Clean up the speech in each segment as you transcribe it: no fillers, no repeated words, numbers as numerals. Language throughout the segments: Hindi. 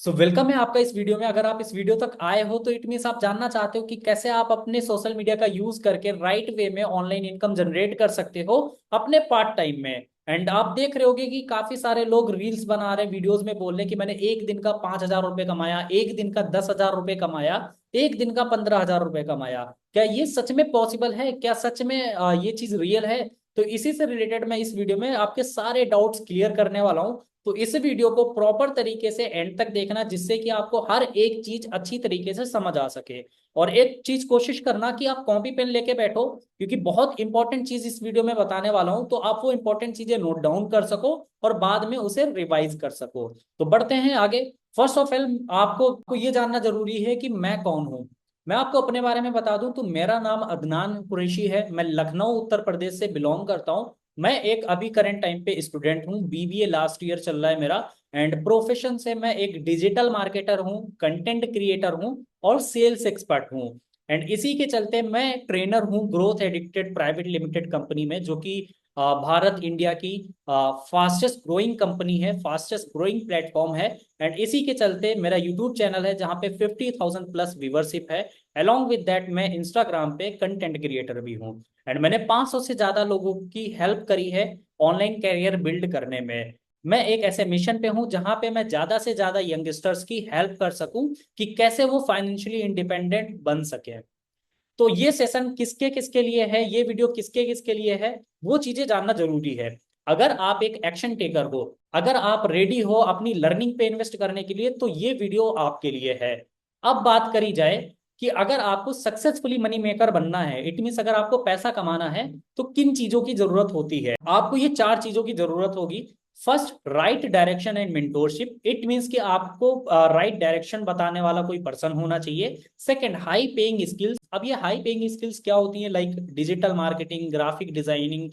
वेलकम है आपका इस वीडियो में। अगर आप इस वीडियो तक आए हो तो इट मीन्स आप जानना चाहते हो कि कैसे आप अपने सोशल मीडिया का यूज करके राइट वे में ऑनलाइन इनकम जनरेट कर सकते हो अपने पार्ट टाइम में। एंड आप देख रहे होगे कि काफी सारे लोग रील्स बना रहे हैं, वीडियोस में बोल रहे हैं कि मैंने एक दिन का 5,000 रुपये कमाया, एक दिन का 10,000 रुपये कमाया, एक दिन का 15,000 रुपये कमाया। क्या ये सच में पॉसिबल है? क्या सच में ये चीज रियल है? तो इसी से रिलेटेड मैं इस वीडियो में आपके सारे डाउट्स क्लियर करने वाला हूँ। तो इस वीडियो को प्रॉपर तरीके से एंड तक देखना, जिससे कि आपको हर एक चीज अच्छी तरीके से समझ आ सके। और एक चीज कोशिश करना कि आप कॉपी पेन लेके बैठो, क्योंकि बहुत इंपॉर्टेंट चीज इस वीडियो में बताने वाला हूं, तो आप वो इंपॉर्टेंट चीजें नोट डाउन कर सको और बाद में उसे रिवाइज कर सको। तो बढ़ते हैं आगे। फर्स्ट ऑफ ऑल आपको ये जानना जरूरी है कि मैं कौन हूँ। मैं आपको अपने बारे में बता दूं तो मेरा नाम अदनान कुरैशी है। मैं लखनऊ उत्तर प्रदेश से बिलोंग करता हूँ। मैं एक अभी करंट टाइम पे स्टूडेंट हूँ, बीबीए लास्ट ईयर चल रहा है मेरा। एंड प्रोफेशन से मैं एक डिजिटल मार्केटर हूँ, कंटेंट क्रिएटर हूँ और सेल्स एक्सपर्ट हूँ। एंड इसी के चलते मैं ट्रेनर हूँ growth addicted private limited company में, जो कि भारत इंडिया की फास्टेस्ट ग्रोइंग कंपनी है, फास्टेस्ट ग्रोइंग प्लेटफॉर्म है। एंड इसी के चलते मेरा यूट्यूब चैनल है जहाँ पे 50,000 प्लस व्यूवरशिप है। अलॉन्ग विद दैट मैं इंस्टाग्राम पे कंटेंट क्रिएटर भी हूँ। एंड मैंने 500 से ज्यादा लोगों की हेल्प करी है ऑनलाइन कैरियर बिल्ड करने में। मैं एक ऐसे मिशन पे हूं जहां पे मैं ज्यादा से ज्यादा यंगस्टर्स की हेल्प कर सकूं कि कैसे वो फाइनेंशियली इंडिपेंडेंट बन सके। तो ये सेशन किसके किसके लिए है, ये वीडियो किसके किसके लिए है, वो चीजें जानना जरूरी है। अगर आप एक एक्शन टेकर हो, अगर आप रेडी हो अपनी लर्निंग पे इन्वेस्ट करने के लिए, तो ये वीडियो आपके लिए है। अब बात करी जाए कि अगर आपको सक्सेसफुली मनी मेकर बनना है, इट मीन्स अगर आपको पैसा कमाना है, तो किन चीजों की जरूरत होती है। आपको ये चार चीजों की जरूरत होगी। First, right direction and mentorship. It means कि आपको राइट डायरेक्शन बताने वाला कोई पर्सन होना चाहिए। Second, high paying skills. अब ये हाई पेइंग स्किल्स क्या होती है? Like digital marketing, graphic designing,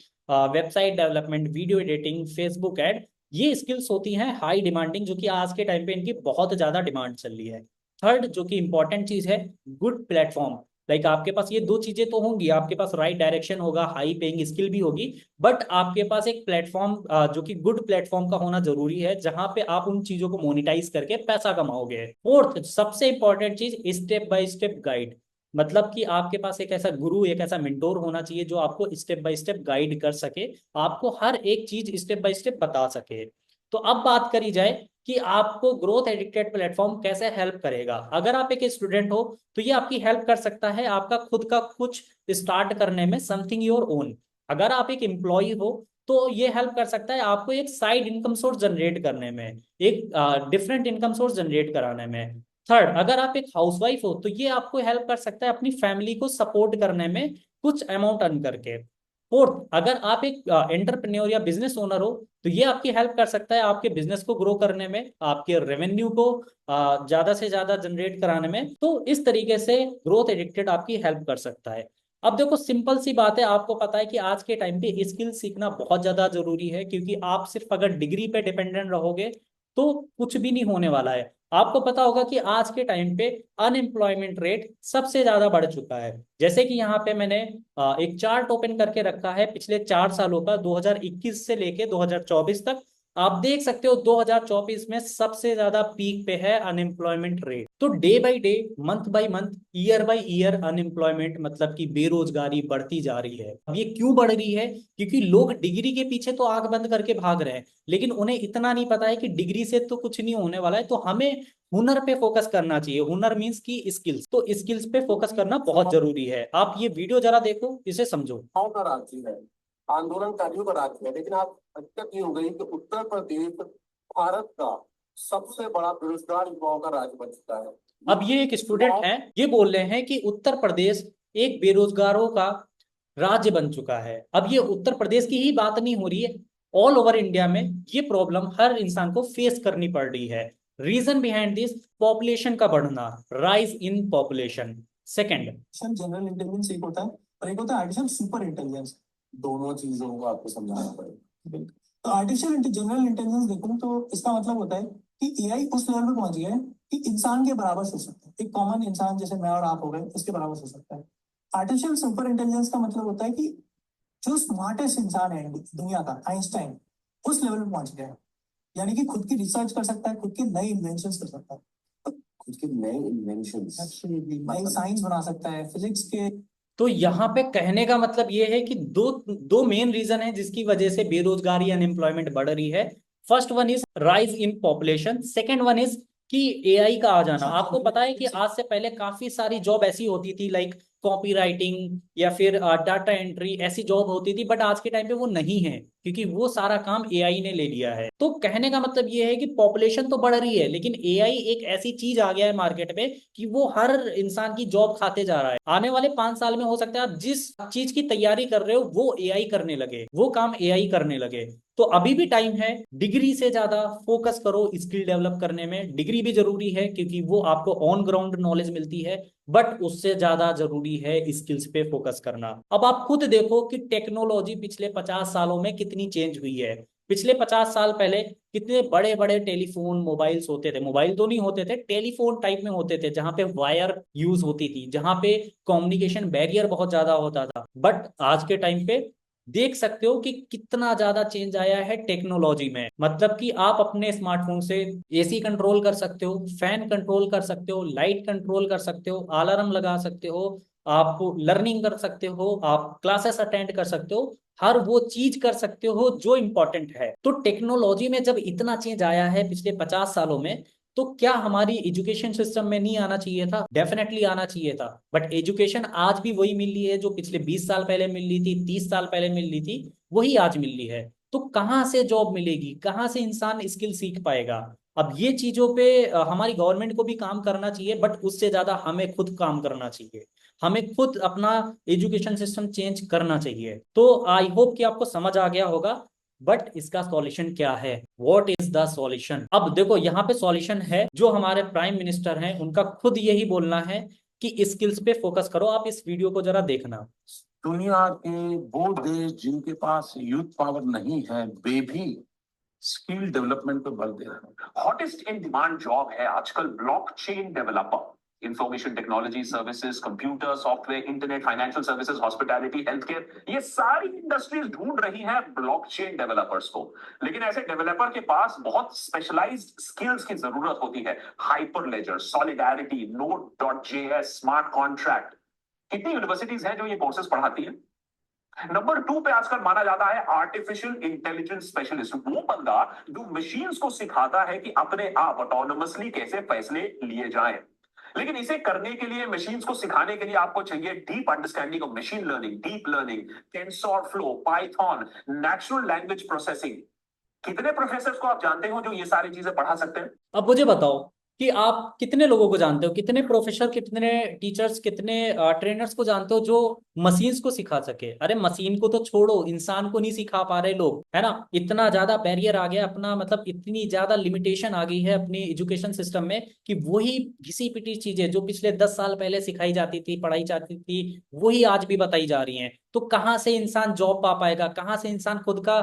website development, video editing, Facebook ad. ये स्किल्स होती हैं हाई डिमांडिंग, जो कि आज के टाइम पे इनकी बहुत ज्यादा डिमांड चल रही है। थर्ड जो कि इंपॉर्टेंट चीज है, गुड प्लेटफॉर्म। लाइक आपके पास ये दो चीजें तो होंगी, आपके पास राइट डायरेक्शन होगा, हाई पेइंग स्किल भी होगी, बट आपके पास एक प्लेटफॉर्म जो कि गुड प्लेटफॉर्म का होना जरूरी है, जहां पे आप उन चीजों को मोनिटाइज करके पैसा कमाओगे। फोर्थ सबसे इंपॉर्टेंट चीज, स्टेप बाय स्टेप गाइड। मतलब कि आपके पास एक ऐसा गुरु, एक ऐसा मेंटोर होना चाहिए जो आपको स्टेप बाय स्टेप गाइड कर सके, आपको हर एक चीज स्टेप बाय स्टेप बता सके। तो अब बात करी जाए कि आपको ग्रोथ एडिक्टेड प्लेटफॉर्म कैसे हेल्प करेगा। अगर आप एक स्टूडेंट हो तो ये आपकी हेल्प कर सकता है आपका खुद का कुछ स्टार्ट करने में, समथिंग योर ओन। अगर आप एक एम्प्लॉय हो तो ये हेल्प कर सकता है आपको एक साइड इनकम सोर्स जनरेट करने में, एक डिफरेंट इनकम सोर्स जनरेट कराने में। थर्ड, अगर आप एक हाउसवाइफ हो तो ये आपको हेल्प कर सकता है अपनी फैमिली को सपोर्ट करने में, कुछ अमाउंट अर्न करके। फोर्थ, अगर आप एक एंटरप्रेन्योर या बिजनेस ओनर हो तो ये आपकी हेल्प कर सकता है आपके बिजनेस को ग्रो करने में, आपके रेवेन्यू को ज्यादा से ज्यादा जनरेट कराने में। तो इस तरीके से ग्रोथ एडिक्टेड आपकी हेल्प कर सकता है। अब देखो, सिंपल सी बात है, आपको पता है कि आज के टाइम पे स्किल सीखना बहुत ज्यादा जरूरी है, क्योंकि आप सिर्फ अगर डिग्री पे डिपेंडेंट रहोगे तो कुछ भी नहीं होने वाला है। आपको पता होगा कि आज के टाइम पे अनएम्प्लॉयमेंट रेट सबसे ज्यादा बढ़ चुका है। जैसे कि यहाँ पे मैंने एक चार्ट ओपन करके रखा है पिछले 4 सालों का, 2021 से लेके 2024 तक। आप देख सकते हो 2024 में सबसे ज्यादा पीक पे है अनएम्प्लॉयमेंट रेट। तो day by day, month by month, year by year unemployment मतलब कि बेरोजगारी बढ़ती जा रही है। अब ये क्यों बढ़ रही है? क्योंकि लोग डिग्री के पीछे तो आंख बंद करके भाग रहे हैं, लेकिन उन्हें इतना नहीं पता है कि डिग्री से तो कुछ नहीं होने वाला है। तो हमें हुनर पे फोकस करना चाहिए। हुनर मीन्स की स्किल्स, तो स्किल्स पे फोकस करना बहुत जरूरी है। आप ये वीडियो जरा देखो, इसे समझो। कर आती है, आंदोलनकारियों पर आती है, लेकिन आप हकीकत ये हो गई कि उत्तर प्रदेश भारत का सबसे बड़ा बेरोजगार युवाओं का राज्य बन चुका है। अब ये एक स्टूडेंट हैं, ये बोल रहे हैं कि उत्तर प्रदेश एक बेरोजगारों का राज्य बन चुका है। अब ये उत्तर प्रदेश की ही बात नहीं हो रही है, ऑल ओवर इंडिया में ये प्रॉब्लम हर इंसान को फेस करनी पड़ रही है। रीजन बिहाइंड दिस, पॉपुलेशन का बढ़ना, rise in population. Second, general intelligence एक होता है और एक होता है आर्टिफिशियल सुपर इंटेलिजेंस। दोनों चीजों को आपको समझाना पड़ेगा। तो आर्टिफिशियल जनरल इंटेलिजेंस देखो तो इसका मतलब होता है कि एआई उस लेवल पे पहुंच गया है कि इंसान के बराबर सोच सकता है, एक कॉमन इंसान जैसे मैं और आप हो गए इसके बराबर सोच सकता है। आर्टिफिशियल सुपर इंटेलिजेंस का मतलब होता है कि जो स्मार्टेस्ट इंसान है दुनिया का, आइंस्टाइन, उस लेवल पे पहुंच गया है। यानी कि खुद की रिसर्च कर सकता है, खुद के नए इन्वेंशन कर सकता है। खुद के नए इन्वेंशंस, एब्सोल्युटली, नई साइंस बना सकता है, फिजिक्स के। तो यहाँ पे कहने का मतलब ये है कि दो दो मेन रीजन है जिसकी वजह से बेरोजगारी अनएम्प्लॉयमेंट बढ़ रही है। First one is rise in population, second one is कि एआई का आ जाना। आपको पता है कि आज से पहले काफी सारी जॉब ऐसी होती थी, लाइक कॉपी राइटिंग या फिर डाटा एंट्री, ऐसी जॉब होती थी, बट आज के टाइम पे वो नहीं है क्योंकि वो सारा काम एआई ने ले लिया है। तो कहने का मतलब ये है कि पॉपुलेशन तो बढ़ रही है लेकिन एआई एक ऐसी चीज आ गया है मार्केट में कि वो हर इंसान की जॉब खाते जा रहा है। आने वाले 5 साल में हो सकता है आप जिस चीज की तैयारी कर रहे हो वो एआई करने लगे, वो काम एआई करने लगे। तो अभी भी टाइम है, डिग्री से ज्यादा फोकस करो स्किल डेवलप करने में। डिग्री भी जरूरी है क्योंकि वो आपको ऑन ग्राउंड नॉलेज मिलती है, बट उससे ज्यादा जरूरी है स्किल्स पे फोकस करना। अब आप खुद देखो कि टेक्नोलॉजी पिछले 50 सालों में कितनी चेंज हुई है। पिछले 50 साल पहले कितने बड़े बड़े टेलीफोन मोबाइल्स होते थे, मोबाइल तो नहीं होते थे, टेलीफोन टाइप में होते थे जहां पे वायर यूज होती थी, जहां पे कम्युनिकेशन बैरियर बहुत ज्यादा होता था। बट आज के टाइम पे देख सकते हो कि कितना ज्यादा चेंज आया है टेक्नोलॉजी में। मतलब कि आप अपने स्मार्टफोन से एसी कंट्रोल कर सकते हो, फैन कंट्रोल कर सकते हो, लाइट कंट्रोल कर सकते हो, अलार्म लगा सकते हो, आप लर्निंग कर सकते हो, आप क्लासेस अटेंड कर सकते हो, हर वो चीज कर सकते हो जो इम्पोर्टेंट है। तो टेक्नोलॉजी में जब इतना चेंज आया है पिछले 50 सालों में, तो क्या हमारी एजुकेशन सिस्टम में नहीं आना चाहिए था? डेफिनेटली आना चाहिए था। बट एजुकेशन आज भी वही मिल रही है जो पिछले 20 साल पहले मिल रही थी, 30 साल पहले मिल रही थी, वही आज मिल रही है। तो कहाँ से जॉब मिलेगी, कहाँ से इंसान स्किल सीख पाएगा? अब ये चीजों पे हमारी गवर्नमेंट को भी काम करना चाहिए, बट उससे ज्यादा हमें खुद काम करना चाहिए। हमें खुद अपना एजुकेशन सिस्टम चेंज करना चाहिए। तो आई होप कि आपको समझ आ गया होगा। बट इसका सॉल्यूशन क्या है? What is the solution? अब देखो यहाँ पे सॉल्यूशन है, जो हमारे प्राइम मिनिस्टर हैं उनका खुद यही बोलना है कि स्किल्स पे फोकस करो। आप इस वीडियो को जरा देखना। दुनिया के वो देश जिनके पास यूथ पावर नहीं है, वे भी स्किल डेवलपमेंट पे बल दे रहे हैं। हॉटेस्ट इन डिमांड जॉब है आजकल blockchain developer. Information technology services, computer software, internet, financial services, hospitality, health care, ये सारी इंडस्ट्रीज ढूंढ रही हैं ब्लॉकचेन डेवलपर्स को। लेकिन ऐसे डेवलपर के पास बहुत स्पेशलाइज्ड स्किल्स की जरूरत होती है। Hyperledger, solidarity, node dot JS, smart contract. कितनी यूनिवर्सिटीज हैं जो ये कोर्सेज पढ़ाती हैं? नंबर 2 पे आजकल माना जाता है आर्टिफिशियल इंटेलिजेंस स्पेशलिस्ट, वो बंदा जो मशीन्स को सिखाता है कि अपने आप ऑटोनोमसली कैसे फैसले लिए जाएं। लेकिन इसे करने के लिए, मशीन्स को सिखाने के लिए आपको चाहिए deep understanding of machine learning, deep learning, tensor flow, Python, natural language processing. कितने प्रोफेसर को आप जानते हो जो ये सारी चीजें पढ़ा सकते हैं? अब मुझे बताओ कि आप कितने लोगों को जानते हो, कितने प्रोफेसर, कितने टीचर्स, कितने ट्रेनर्स को जानते हो जो मशीन्स को सिखा सके? अरे मशीन को तो छोड़ो, इंसान को नहीं सिखा पा रहे लोग, है ना? इतना ज्यादा बैरियर आ गया अपना, मतलब इतनी ज्यादा लिमिटेशन आ गई है अपनी एजुकेशन सिस्टम में कि वही घिसी पिटी चीजें जो पिछले 10 साल पहले सिखाई जाती थी, पढ़ाई जाती थी, वही आज भी बताई जा रही हैं। तो कहाँ से इंसान जॉब पा पाएगा? कहाँ से इंसान खुद का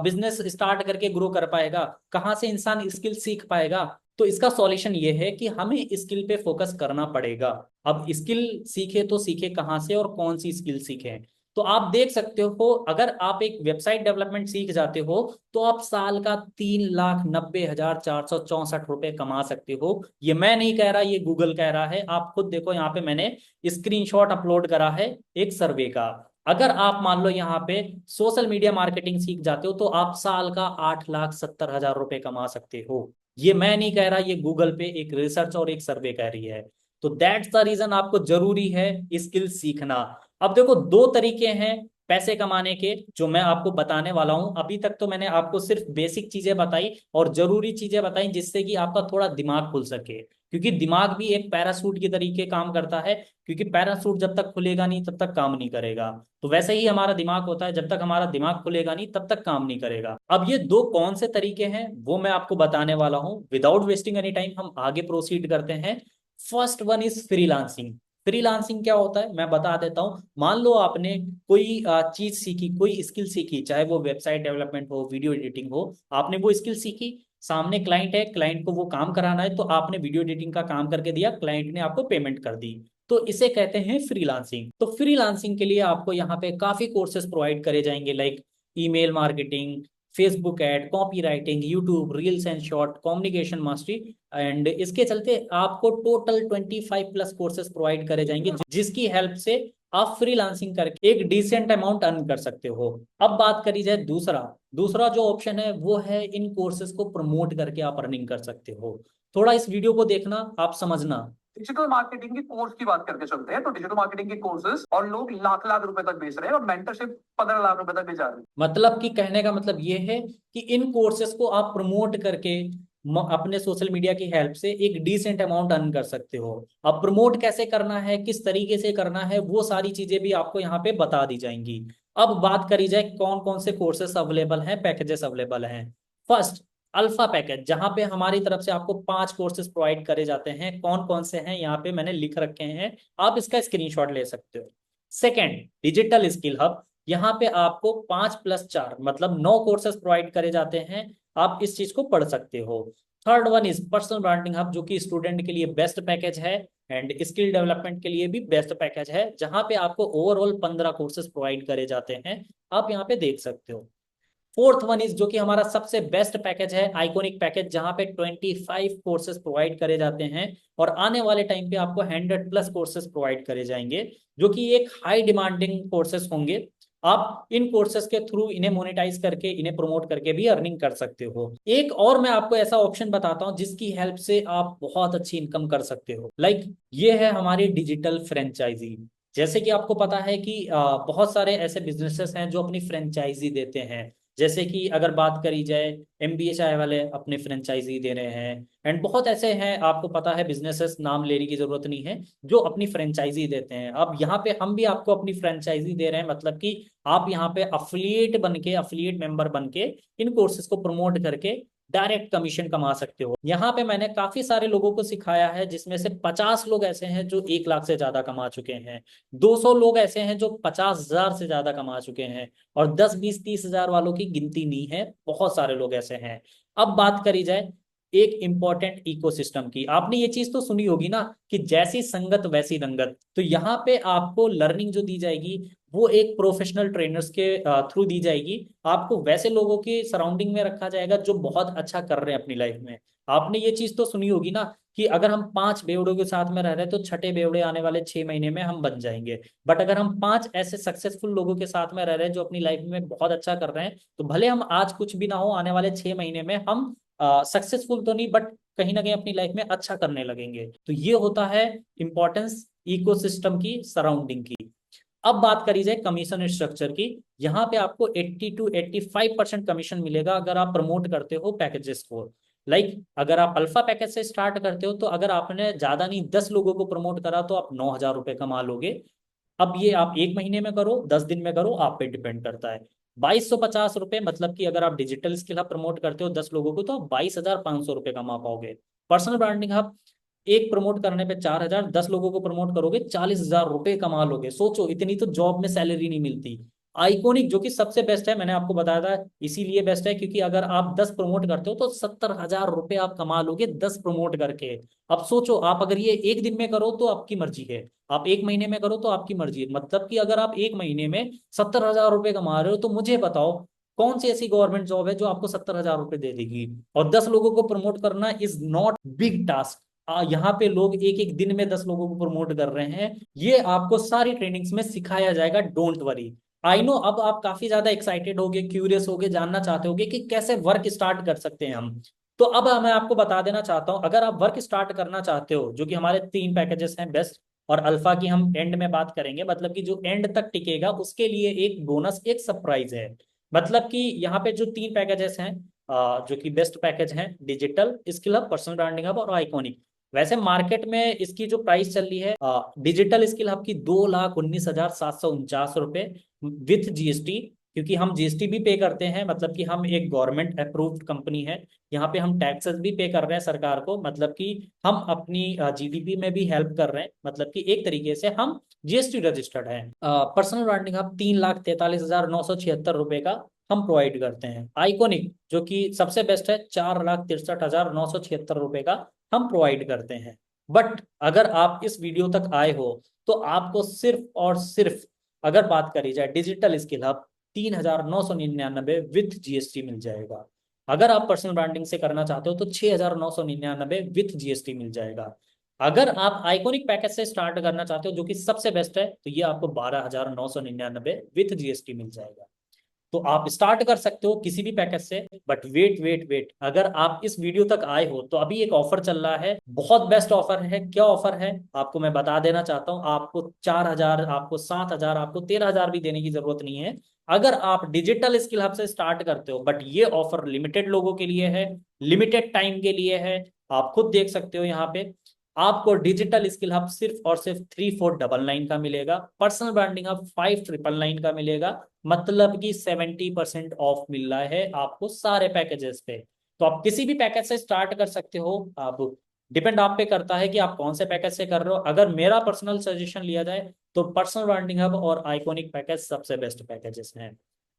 बिजनेस स्टार्ट करके ग्रो कर पाएगा? कहाँ से इंसान स्किल सीख पाएगा? तो इसका सॉल्यूशन ये है कि हमें स्किल पे फोकस करना पड़ेगा। अब स्किल सीखे तो सीखे कहाँ से और कौन सी स्किल सीखे? तो आप देख सकते हो, अगर आप एक वेबसाइट डेवलपमेंट सीख जाते हो तो आप साल का 3,90,464 रुपए कमा सकते हो। ये मैं नहीं कह रहा, ये गूगल कह रहा है। आप खुद देखो, यहाँ पे मैंने स्क्रीनशॉट अपलोड करा है एक सर्वे का। अगर आप मान लो यहाँ पे सोशल मीडिया मार्केटिंग सीख जाते हो तो आप साल का 8,70,000 रुपए कमा सकते हो। ये मैं नहीं कह रहा, ये गूगल पे एक रिसर्च और एक सर्वे कह रही है। तो दैट्स द रीजन आपको जरूरी है स्किल सीखना। अब देखो, दो तरीके हैं पैसे कमाने के जो मैं आपको बताने वाला हूं। अभी तक तो मैंने आपको सिर्फ बेसिक चीजें बताई और जरूरी चीजें बताई जिससे कि आपका थोड़ा दिमाग खुल सके, क्योंकि दिमाग भी एक पैरासूट की तरीके काम करता है। क्योंकि पैरासूट जब तक खुलेगा नहीं तब तक काम नहीं करेगा। तो वैसे ही हमारा दिमाग होता है, जब तक हमारा दिमाग खुलेगा नहीं तब तक काम नहीं करेगा। अब ये दो कौन से तरीके हैं वो मैं आपको बताने वाला हूं। विदाउट वेस्टिंग एनी टाइम हम आगे प्रोसीड करते हैं। First one is freelancing. Freelancing क्या होता है मैं बता देता हूँ। मान लो आपने कोई चीज सीखी, कोई स्किल सीखी, चाहे वो वेबसाइट डेवलपमेंट हो, वीडियो एडिटिंग हो, आपने वो स्किल सीखी। सामने क्लाइंट है, क्लाइंट को वो काम कराना है, तो आपने वीडियो एडिटिंग का काम करके दिया, क्लाइंट ने आपको पेमेंट कर दी। तो इसे कहते हैं फ्रीलांसिंग। तो फ्रीलांसिंग के लिए आपको यहाँ पे काफी कोर्सेज प्रोवाइड करे जाएंगे, like email marketing, Facebook ad, copy writing, YouTube, reels and short, communication mastery. And इसके चलते आपको टोटल 25+ कोर्सेज प्रोवाइड करे जाएंगे, जिसकी हेल्प से आप फ्रीलांसिंग करके एक डिसेंट अमाउंट अर्न कर सकते हो। अब बात करी जाए दूसरा दूसरा जो ऑप्शन है वो है इन कोर्सेज को प्रमोट करके आप अर्निंग कर सकते हो। थोड़ा इस वीडियो को देखना, आप समझना। डिजिटल मार्केटिंग की कोर्स की बात करके चलते हैं, तो डिजिटल मार्केटिंग के कोर्सेज और लोग लाख लाख रुपए तक बेच रहे हैं और मेंटरशिप 15 लाख रुपए तक भी जा रही है। मतलब कि कहने का मतलब ये है कि इन कोर्सेज को आप प्रमोट करके अपने सोशल मीडिया की हेल्प से एक डिसेंट अमाउंट अर्न कर सकते हो। अब प्रमोट कैसे करना है, किस तरीके से करना है, वो सारी चीजें भी आपको यहाँ पे बता दी जाएंगी। अब बात करी जाए कौन कौन से कोर्सेस अवेलेबल हैं, पैकेजेस अवेलेबल हैं। फर्स्ट, अल्फा पैकेज, जहां पे हमारी तरफ से आपको 5 कोर्सेज प्रोवाइड करे जाते हैं। कौन कौन से हैं यहाँ पे मैंने लिख रखे हैं, आप इसका स्क्रीनशॉट ले सकते हो। सेकेंड, डिजिटल स्किल हब, यहाँ पे आपको 5+4 मतलब 9 कोर्सेज प्रोवाइड करे जाते हैं, आप इस चीज को पढ़ सकते हो। Third one is personal branding hub, जो कि स्टूडेंट के लिए बेस्ट पैकेज है एंड स्किल डेवलपमेंट के लिए भी बेस्ट पैकेज है, जहां पे आपको ओवरऑल 15 कोर्सेज प्रोवाइड करे जाते हैं, आप यहाँ पे देख सकते हो। फोर्थ वन इज जो कि हमारा सबसे बेस्ट पैकेज है, आइकॉनिक पैकेज, जहां पे 25 कोर्सेज प्रोवाइड करे जाते हैं और आने वाले टाइम पे आपको 100+ कोर्सेज प्रोवाइड करे जाएंगे, जो कि एक हाई डिमांडिंग कोर्सेज होंगे। आप इन कोर्सेज के थ्रू इन्हें मोनेटाइज करके, इन्हें प्रमोट करके भी अर्निंग कर सकते हो। एक और मैं आपको ऐसा ऑप्शन बताता हूं जिसकी हेल्प से आप बहुत अच्छी इनकम कर सकते हो। ये है हमारी डिजिटल फ्रेंचाइजी। जैसे कि आपको पता है कि बहुत सारे ऐसे बिजनेसेस हैं जो अपनी फ्रेंचाइजी देते हैं। जैसे कि अगर बात करी जाए, MBA चाय वाले अपने फ्रेंचाइजी दे रहे हैं, एंड बहुत ऐसे हैं, आपको पता है, बिजनेसेस, नाम लेने की जरूरत नहीं है, जो अपनी फ्रेंचाइजी देते हैं। अब यहाँ पे हम भी आपको अपनी फ्रेंचाइजी दे रहे हैं, मतलब कि आप यहाँ पे अफिलिएट मेंबर बन के इन कोर्सेज को प्रमोट करके डायरेक्ट कमीशन कमा सकते हो। यहाँ पे मैंने काफी सारे लोगों को सिखाया है, जिसमें से 50 लोग ऐसे हैं जो 1 लाख से ज्यादा कमा चुके हैं, 200 लोग ऐसे हैं जो 50,000 से ज्यादा कमा चुके हैं, और 10, 20, 30,000 वालों की गिनती नहीं है, बहुत सारे लोग ऐसे हैं। अब बात करी जाए एक इंपॉर्टेंट इकोसिस्टम की, आपने ये चीज तो सुनी होगी ना कि जैसी संगत वैसी रंगत। तो यहाँ पे आपको लर्निंग जो दी जाएगी वो एक प्रोफेशनल ट्रेनर्स के थ्रू दी जाएगी। आपको वैसे लोगों की सराउंडिंग में रखा जाएगा जो बहुत अच्छा कर रहे हैं अपनी लाइफ में। आपने ये चीज तो सुनी होगी ना कि अगर हम 5 बेवड़ों के साथ में रह रहे हैं तो छठे बेवड़े आने वाले 6 महीने में हम बन जाएंगे। बट अगर हम 5 ऐसे सक्सेसफुल लोगों के साथ में रह रहे हैं जो अपनी लाइफ में बहुत अच्छा कर रहे हैं, तो भले हम आज कुछ भी ना हो, आने वाले 6 महीने में हम सक्सेसफुल तो नहीं, बट कहीं ना कहीं अपनी लाइफ में अच्छा करने लगेंगे। तो ये होता है इंपॉर्टेंस इकोसिस्टम की, सराउंडिंग की। अब बात करी जाए कमीशन स्ट्रक्चर की, यहाँ पे आपको 80 to 85% कमीशन मिलेगा अगर आप प्रमोट करते हो पैकेजेस को। अगर आप अल्फा पैकेज से स्टार्ट करते हो तो अगर आपने ज्यादा नहीं 10 लोगों को प्रमोट करा तो आप 9,000 रुपए कमा लोगे। अब ये आप 1 महीने में करो, 10 दिन में करो, आप पे डिपेंड करता है। 2,250 रुपए, मतलब कि अगर आप डिजिटल स्किल हब प्रमोट करते हो 10 लोगों को तो आप 22,500 रुपए कमा पाओगे। पर्सनल ब्रांडिंग हब एक प्रमोट करने पे 4,000, 10 लोगों को प्रमोट करोगे 40,000 रुपए कमा लोगे। सोचो, इतनी तो जॉब में सैलरी नहीं मिलती। आइकॉनिक जो कि सबसे बेस्ट है, मैंने आपको बताया था, इसीलिए बेस्ट है क्योंकि अगर आप 10 प्रमोट करते हो तो 70,000 रुपए आप कमा लोगे 10 प्रमोट करके। अब सोचो, आप अगर ये 1 दिन में करो तो आपकी मर्जी है, आप 1 महीने में करो तो आपकी मर्जी है। मतलब कि अगर आप 1 महीने में 70,000 रुपए कमा रहे हो तो मुझे बताओ कौन सी ऐसी गवर्नमेंट जॉब है जो आपको 70,000 रुपए दे देगी। और 10 लोगों को प्रमोट करना इज नॉट बिग टास्क। यहाँ पे लोग एक एक दिन में 10 लोगों को प्रमोट कर रहे हैं। ये आपको सारी ट्रेनिंग्स में सिखाया जाएगा, डोंट वरी। आई नो अब आप काफी ज्यादा एक्साइटेड होगे, क्यूरियस होगे, जानना चाहते होगे कि कैसे वर्क स्टार्ट कर सकते हैं हम। तो अब मैं आपको बता देना चाहता हूं, अगर आप वर्क स्टार्ट करना चाहते हो, जो कि हमारे 3 पैकेजेस हैं, बेस्ट और अल्फा की हम एंड में बात करेंगे, मतलब कि जो एंड तक टिकेगा उसके लिए एक बोनस, एक सरप्राइज है। मतलब कि यहाँ पे जो 3 पैकेजेस हैं, जो कि बेस्ट पैकेज हैं, digital skill hub, personal branding hub और आइकॉनिक। वैसे मार्केट में इसकी जो प्राइस चल रही है, डिजिटल स्किल हब की 2,19,749 रुपए विथ GST, क्योंकि हम GST भी पे करते हैं, मतलब कि हम एक गवर्नमेंट अप्रूव्ड कंपनी है। यहाँ पे हम टैक्सेस भी पे कर रहे हैं सरकार को, मतलब कि हम अपनी GDP में भी हेल्प कर रहे हैं, मतलब कि एक तरीके से हम GST रजिस्टर्ड है। पर्सनल ब्रांडिंग हम 3,43,976 रुपए का हम प्रोवाइड करते हैं। आइकॉनिक जो कि सबसे बेस्ट है, 4,63,976 रुपए का हम प्रोवाइड करते हैं। बट अगर आप इस वीडियो तक आए हो तो आपको सिर्फ और सिर्फ, अगर बात करी जाए digital skill hub, 3,999 with GST मिल जाएगा। अगर आप पर्सनल ब्रांडिंग से करना चाहते हो तो 6,999 विथ जीएसटी मिल जाएगा। अगर आप आइकॉनिक पैकेज से स्टार्ट करना चाहते हो जो कि सबसे बेस्ट है, तो ये आपको 12,999 विथ जीएसटी मिल जाएगा। तो आप स्टार्ट कर सकते हो किसी भी पैकेज से। बट वेट वेट वेट, अगर आप इस वीडियो तक आए हो तो अभी एक ऑफर चल रहा है, बहुत बेस्ट ऑफर है। क्या ऑफर है आपको मैं बता देना चाहता हूँ। आपको 4,000, आपको 7,000, आपको 13,000 भी देने की जरूरत नहीं है अगर आप डिजिटल स्किल हब से स्टार्ट करते हो। बट ये ऑफर लिमिटेड लोगों के लिए है, लिमिटेड टाइम के लिए है। आप खुद देख सकते हो यहाँ पे आपको डिजिटल स्किल हब सिर्फ और सिर्फ 3,499 का मिलेगा, पर्सनल ब्रांडिंग हब 5,999 का मिलेगा। मतलब कि 70% ऑफ मिल रहा है आपको सारे पैकेजेस पे। तो आप किसी भी पैकेज से स्टार्ट कर सकते हो। आप डिपेंड आप पे करता है कि आप कौन से पैकेज से कर रहे हो। अगर मेरा पर्सनल सजेशन लिया जाए तो पर्सनल ब्रांडिंग हब और आइकॉनिक पैकेज सबसे बेस्ट पैकेजेस हैं।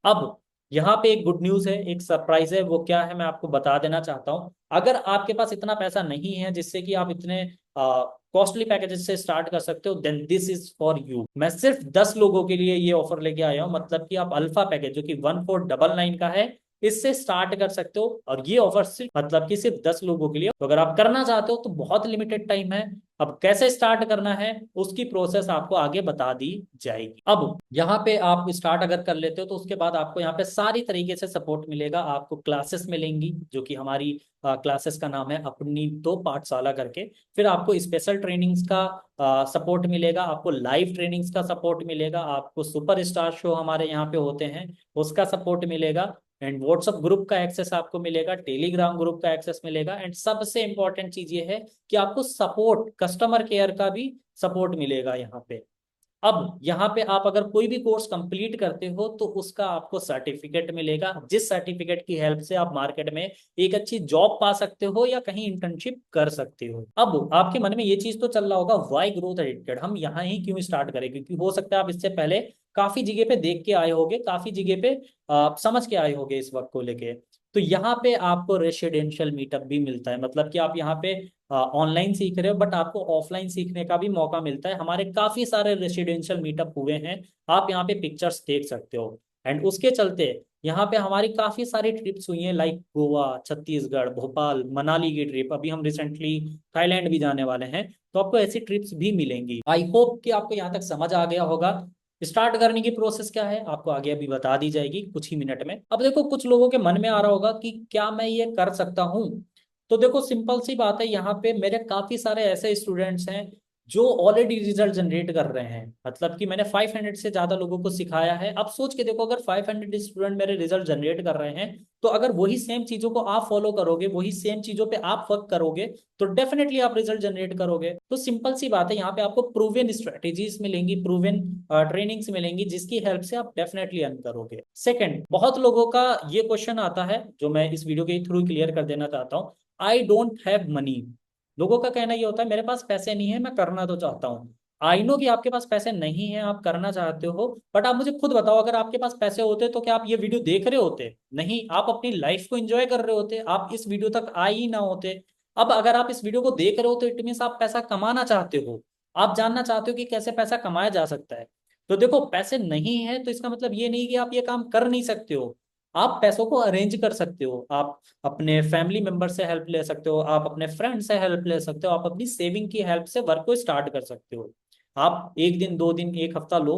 अब यहाँ पे एक गुड न्यूज है, एक सरप्राइज है। वो क्या है मैं आपको बता देना चाहता हूँ। अगर आपके पास इतना पैसा नहीं है जिससे कि आप इतने कॉस्टली पैकेजेस से स्टार्ट कर सकते हो, then this is for you. मैं सिर्फ 10 लोगों के लिए ये ऑफर लेके आया हूँ। मतलब कि आप अल्फा पैकेज जो कि 1,499 का है, इससे स्टार्ट कर सकते हो। और ये ऑफर सिर्फ मतलब कि सिर्फ 10 लोगों के लिए। तो अगर आप करना चाहते हो तो बहुत लिमिटेड टाइम है। अब कैसे स्टार्ट करना है उसकी प्रोसेस आपको आगे बता दी जाएगी। अब यहाँ पे आप स्टार्ट अगर कर लेते हो तो उसके बाद आपको यहाँ पे सारी तरीके से सपोर्ट मिलेगा। आपको क्लासेस मिलेंगी जो कि हमारी क्लासेस का नाम है अपनी तो पाठशाला करके। फिर आपको स्पेशल ट्रेनिंग्स का सपोर्ट मिलेगा, आपको लाइव ट्रेनिंग्स का सपोर्ट मिलेगा, आपको सुपर स्टार शो हमारे यहाँ पे होते हैं उसका सपोर्ट मिलेगा, एंड व्हाट्सएप ग्रुप का एक्सेस आपको मिलेगा, टेलीग्राम ग्रुप का एक्सेस मिलेगा। एंड सबसे इंपॉर्टेंट चीज ये है कि आपको सपोर्ट, कस्टमर केयर का भी सपोर्ट मिलेगा यहाँ पे। अब यहाँ पे आप अगर कोई भी कोर्स कंप्लीट करते हो तो उसका आपको सर्टिफिकेट मिलेगा, जिस सर्टिफिकेट की हेल्प से आप मार्केट में एक अच्छी जॉब पा सकते हो या कहीं इंटर्नशिप कर सकते हो। अब आपके मन में ये चीज तो चल रहा होगा, वाई ग्रोथ एडिटेड, हम यहाँ ही क्यों स्टार्ट करें? क्योंकि हो सकता है आप इससे पहले काफी जगह पे देख के आए होगे, काफी जगह पे समझ के आए होगे इस वक्त को लेके। तो यहाँ पे आपको रेसिडेंशियल मीटअप भी मिलता है। मतलब कि आप यहाँ पे ऑनलाइन सीख रहे हो बट आपको ऑफलाइन सीखने का भी मौका मिलता है। हमारे काफी सारे रेसिडेंशियल मीटअप हुए हैं, आप यहाँ पे पिक्चर्स देख सकते हो। एंड उसके चलते यहाँ पे हमारी काफी सारी ट्रिप्स हुई हैं, लाइक गोवा, छत्तीसगढ़, भोपाल, मनाली की ट्रिप। अभी हम रिसेंटली थाईलैंड भी जाने वाले हैं। तो आपको ऐसी ट्रिप्स भी मिलेंगी। आई होप कि आपको यहाँ तक समझ आ गया होगा। स्टार्ट करने की प्रोसेस क्या है आपको आगे अभी बता दी जाएगी कुछ ही मिनट में। अब देखो कुछ लोगों के मन में आ रहा होगा कि क्या मैं ये कर सकता हूँ। तो देखो सिंपल सी बात है, यहाँ पे मेरे काफी सारे ऐसे स्टूडेंट्स हैं जो ऑलरेडी रिजल्ट जनरेट कर रहे हैं। मतलब कि मैंने 500 से ज्यादा लोगों को सिखाया है। अब सोच के देखो, अगर 500 स्टूडेंट मेरे रिजल्ट जनरेट कर रहे हैं तो अगर वही सेम चीजों को आप फॉलो करोगे, वही सेम चीजों पे आप वर्क करोगे, तो डेफिनेटली आप रिजल्ट जनरेट करोगे। तो सिंपल सी बात है, यहाँ पे आपको प्रूवन स्ट्रेटेजीज मिलेंगी, प्रूवन ट्रेनिंग्स मिलेंगी जिसकी हेल्प से आप डेफिनेटली अर्न करोगे। सेकंड, बहुत लोगों का ये क्वेश्चन आता है जो मैं इस वीडियो के थ्रू क्लियर कर देना चाहता हूँ। I don't have money. लोगों का कहना ये होता है मेरे पास पैसे नहीं है, मैं करना तो चाहता हूँ। आई नो कि आपके पास पैसे नहीं है, आप करना चाहते हो, बट आप मुझे खुद बताओ, अगर आपके पास पैसे होते तो क्या आप ये वीडियो देख रहे होते? नहीं, आप अपनी लाइफ को एंजॉय कर रहे होते, आप इस वीडियो तक आए ही ना होते। अब अगर आप इस वीडियो को देख रहे हो तो इट मीन्स आप पैसा कमाना चाहते हो, आप जानना चाहते हो कि कैसे पैसा कमाया जा सकता है। तो देखो, पैसे नहीं है तो इसका मतलब ये नहीं कि आप ये काम कर नहीं सकते हो। आप पैसों को अरेंज कर सकते हो, आप अपने फैमिली मेंबर से हेल्प ले सकते हो, आप अपने फ्रेंड से हेल्प ले सकते हो, आप अपनी सेविंग की हेल्प से वर्क को स्टार्ट कर सकते हो। आप एक दिन, 2 दिन, एक हफ्ता लो,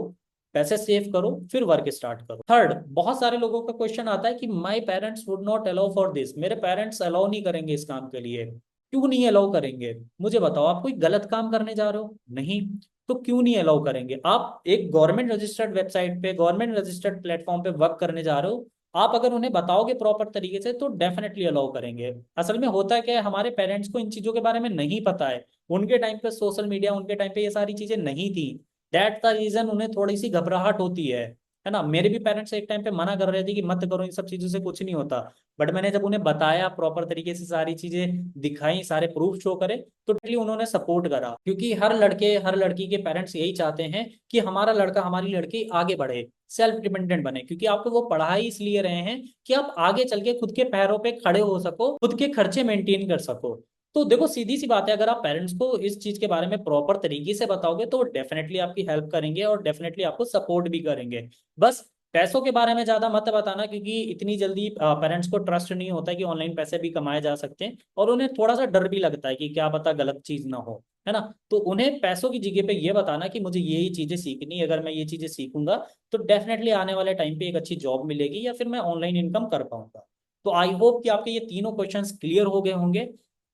पैसे सेव करो, फिर वर्क स्टार्ट करो। थर्ड, बहुत सारे लोगों का क्वेश्चन आता है कि my parents would not allow for this. मेरे पेरेंट्स अलाउ नहीं करेंगे इस काम के लिए। क्यों नहीं अलाउ करेंगे? मुझे बताओ, आप कोई गलत काम करने जा रहे हो? नहीं। तो क्यों नहीं अलाउ करेंगे? आप एक गवर्नमेंट रजिस्टर्ड वेबसाइट पे, गवर्नमेंट रजिस्टर्ड प्लेटफॉर्म पे वर्क करने जा रहे हो। आप अगर उन्हें बताओगे प्रॉपर तरीके से तो डेफिनेटली अलाउ करेंगे। असल में होता है क्या है, हमारे पेरेंट्स को इन चीजों के बारे में नहीं पता है। उनके टाइम पे सोशल मीडिया, उनके टाइम पे ये सारी चीजें नहीं थी। दैट द रीजन उन्हें थोड़ी सी घबराहट होती है ना। मेरे भी पेरेंट्स एक टाइम पे मना कर रहे थे कि मत करो, इन सब चीजों से कुछ नहीं होता। बट मैंने जब उन्हें बताया, प्रॉपर तरीके से सारी चीजें दिखाई, सारे प्रूफ शो करे, तो डेफिनेटली उन्होंने सपोर्ट करा। क्योंकि हर लड़के, हर लड़की के पेरेंट्स यही चाहते हैं कि हमारा लड़का, हमारी लड़की आगे बढ़े, सेल्फ डिपेंडेंट बने। क्योंकि आपको वो पढ़ाई इसलिए रहे हैं कि आप आगे चल के खुद के पैरों पे खड़े हो सको, खुद के खर्चे मेंटेन कर सको। तो देखो सीधी सी बात है, अगर आप पेरेंट्स को इस चीज के बारे में प्रॉपर तरीके से बताओगे तो वो डेफिनेटली आपकी हेल्प करेंगे और डेफिनेटली आपको सपोर्ट भी करेंगे। बस पैसों के बारे में ज्यादा मत बताना, क्योंकि इतनी जल्दी पेरेंट्स को ट्रस्ट नहीं होता है कि ऑनलाइन पैसे भी कमाए जा सकते हैं, और उन्हें थोड़ा सा डर भी लगता है कि क्या पता गलत चीज ना हो, है ना। तो उन्हें पैसों की जगह पे ये बताना कि मुझे ये चीजें सीखनी है, अगर मैं ये चीजें सीखूंगा तो डेफिनेटली आने वाले टाइम पे एक अच्छी जॉब मिलेगी या फिर मैं ऑनलाइन इनकम कर पाऊंगा। तो आई होप कि आपके ये तीनों क्वेश्चंस क्लियर हो गए होंगे।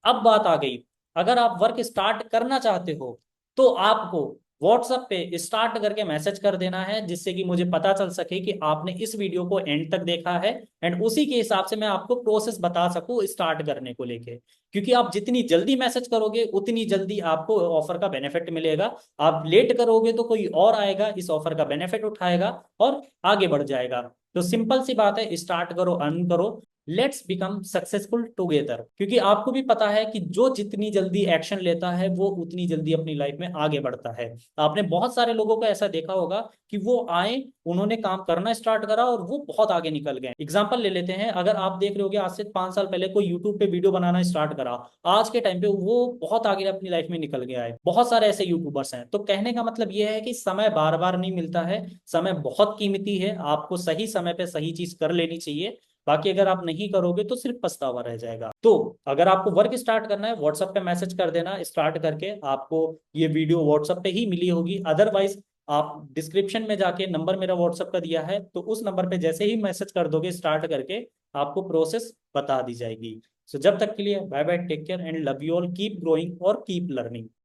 अब बात आ गई, अगर आप वर्क स्टार्ट करना चाहते हो तो आपको व्हाट्सएप पे स्टार्ट करके मैसेज कर देना है, जिससे कि मुझे पता चल सके कि आपने इस वीडियो को एंड तक देखा है, एंड उसी के हिसाब से मैं आपको प्रोसेस बता सकूं स्टार्ट करने को लेके। क्योंकि आप जितनी जल्दी मैसेज करोगे उतनी जल्दी आपको ऑफर का बेनिफिट मिलेगा। आप लेट करोगे तो कोई और आएगा, इस ऑफर का बेनिफिट उठाएगा और आगे बढ़ जाएगा। तो सिंपल सी बात है, स्टार्ट करो, अर्न करो, लेट्स बिकम सक्सेसफुल टुगेदर। क्योंकि आपको भी पता है कि जो जितनी जल्दी एक्शन लेता है वो उतनी जल्दी अपनी लाइफ में आगे बढ़ता है। आपने बहुत सारे लोगों को ऐसा देखा होगा कि वो आए, उन्होंने काम करना स्टार्ट करा और वो बहुत आगे निकल गए। एग्जाम्पल ले लेते हैं, अगर आप देख रहे होगे आज से 5 साल पहले कोई यूट्यूब पे वीडियो बनाना स्टार्ट करा, आज के टाइम पे वो बहुत आगे अपनी लाइफ में निकल गया है। बहुत सारे ऐसे यूट्यूबर्स हैं। तो कहने का मतलब ये है कि समय बार बार नहीं मिलता है, समय बहुत कीमती है, आपको सही समय पे सही चीज कर लेनी चाहिए। बाकी अगर आप नहीं करोगे तो सिर्फ पछतावा रह जाएगा। तो अगर आपको वर्क स्टार्ट करना है, व्हाट्सएप पे मैसेज कर देना, स्टार्ट करके आपको ये वीडियो व्हाट्सएप पे ही मिली होगी। अदरवाइज आप डिस्क्रिप्शन में जाके, नंबर मेरा व्हाट्सएप का दिया है, तो उस नंबर पे जैसे ही मैसेज कर दोगे स्टार्ट करके, आपको प्रोसेस बता दी जाएगी। सो जब तक के लिए bye bye, take care and love you all, keep growing और कीप लर्निंग।